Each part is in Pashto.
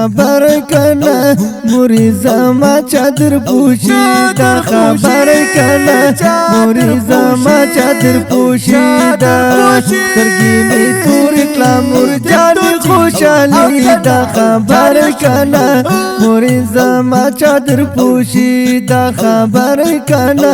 خبر کنا مریض ما چادر پوشی دا خبر کنا مریض ما چادر پوشی دا سرگی می تور کلا مرجان خوشالی دا خبر کنا مریض ما چادر پوشی دا خبر کنا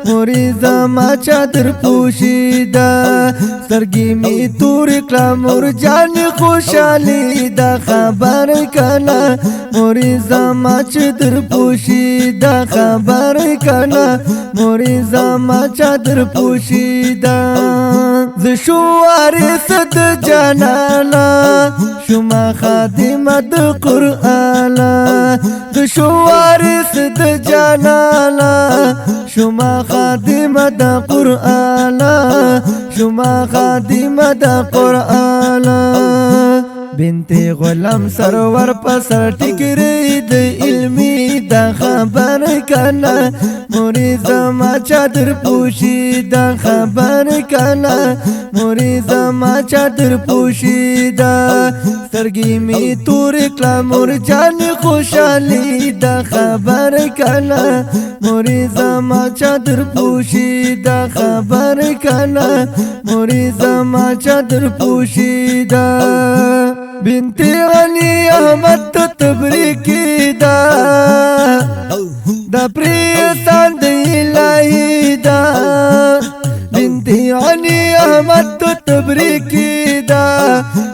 مریض ما چادر پوشی دا سرگی می تور کلا مرجان خوشالی دا خبر کنا مریض ما چادر پوشی دا خبر کنا مریض ما چادر پوشی دا زشو وارث د جانانا شما خادمه د قرآن زشو وارث د جانانا شما خادمه د قرآن شما خادمه د قرآن بنت غلام سرور پسر ټکری د علمی دا خبر کنا مریض ما چادر پوشی دا خبر کنا مریض ما چادر پوشی دا سرگی می تور کلا مرجان خوشالی دا خبر کنا مریض ما چادر پوشی دا خبر کنا مریض ما چادر پوشی دا بنت غنی احمد تبریکی دا دا پریسان د الہی دا بنت غنی احمد تبریکی دا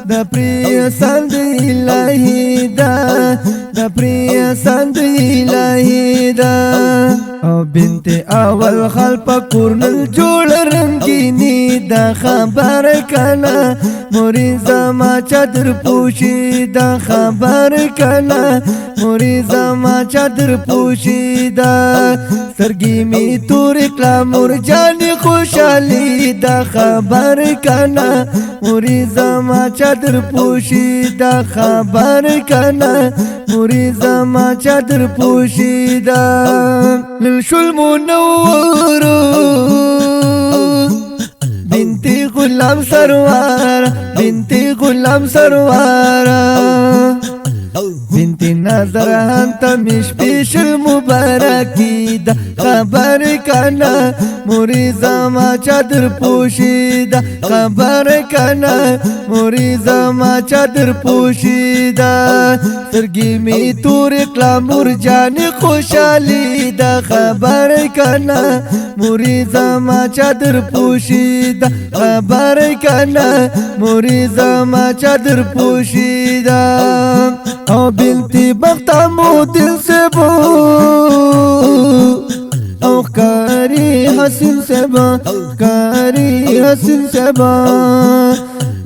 دا پریسان د الہی دا دا پریسان د الہی دا او بنت اول خلپ کورنل جوړ رنگینی دا خبر کنا مریض ما چادر پوشی دا خبر کنا مریض ما چادر پوشی دا سرگی می تور کلا مرجان خوشالی دا خبر کنا مریض ما چادر پوشی دا خبر کنا مریض ما چادر پوشی دا للشل منور بنتي غلام سروار بنتي غلام سروار بنتي نظر انت مش بيش المباركي دا خبر كنا مریض ما چادر پوشی دا خبر کنا مریض ما چادر پوشی دا سرگی می تور کلا مرجان خوشالی دا خبر کنا مریض ما چادر پوشی دا خبر کنا مریض ما چادر پوشی دا او بنتی بختمو دل سے بو او کاری حسن سبا کاری حسن سبا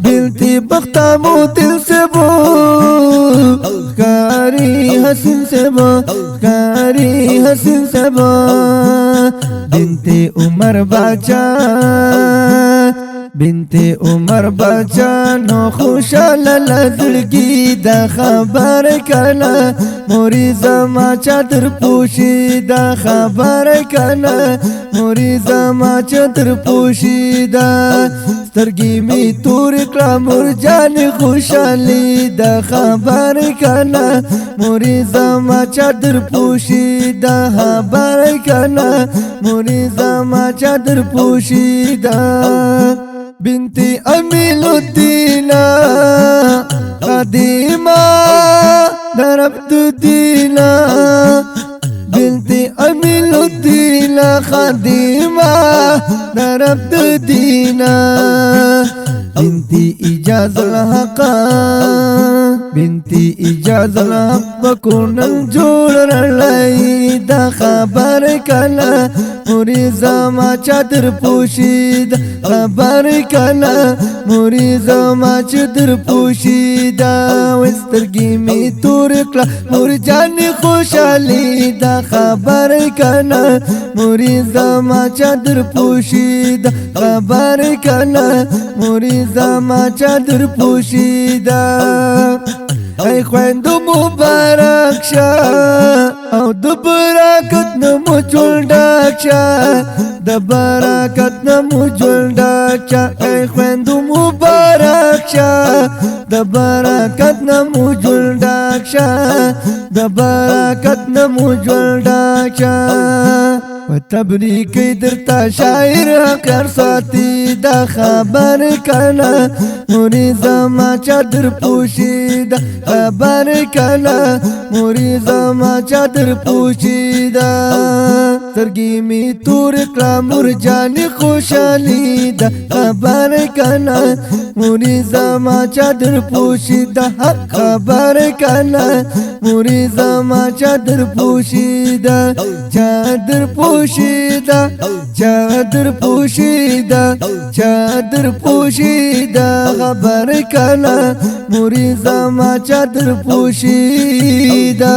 بنتی بختمو دل سے بو کاری حسن سبا کاری حسن سبا بنتی عمر باچا بنت عمر بچانو خوشال لزلگی دا خبر کنا مریض ما چادر پوشی دا خبر کنا مریض ما چادر پوشی دا سترگی می تور کلا مرجان خوشالی دا خبر کنا مریض ما چادر پوشی دا خبر کنا مریض ما چادر پوشی دا بنتي أميل الدين قديمة ضربت دينا بنتي أميل الدين قديمة ضربت دينا بنتي إجازة الحق بنتي إجازة الحق بكون الجور اللي دا خبر كنا مریض ما چادر پوشی دا خبر کنا مریض ما چادر پوشی دا وسترگی می تور کلا مرجان خوشالی دا خبر کنا مریض ما چادر پوشی دا خبر کنا مریض ما چادر پوشی دا ای خویندو مبارک شا او د برکت نمو جوړ ډاک شه د برکت نمو جوړ ډاک شه ای خویندو مبارک شه د برکت نمو جوړ ډاک ډاکشا د برکت نمو ژوند ډاکشا په تبریک درتا شاعر حقر ساتي دا خبر کنا موري زما چادر پوشیدا خبر کنا موري زما چادر پوشیدا سرګي می تور کړه مرجان خوشالي دا خبر کنا موري زما چادر پوشیدا خبر کنا موري زما چادر پوشیدا چادر پوشیدا چادر پوشیدا چادر پوشیدا خبر کنا موري زما چادر پوشیدا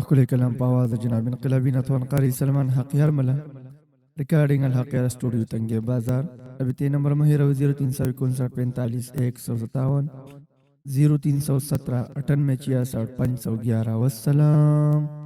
أقول كلام بآواز جناب انقلابی نتوان قاری سلمان حقیار ملا ریکارڈنگ الحقیار اسٹوڈیو تنگے بازار رابطے نمبر مہیر 0359 157 0317 98 66 511 والسلام.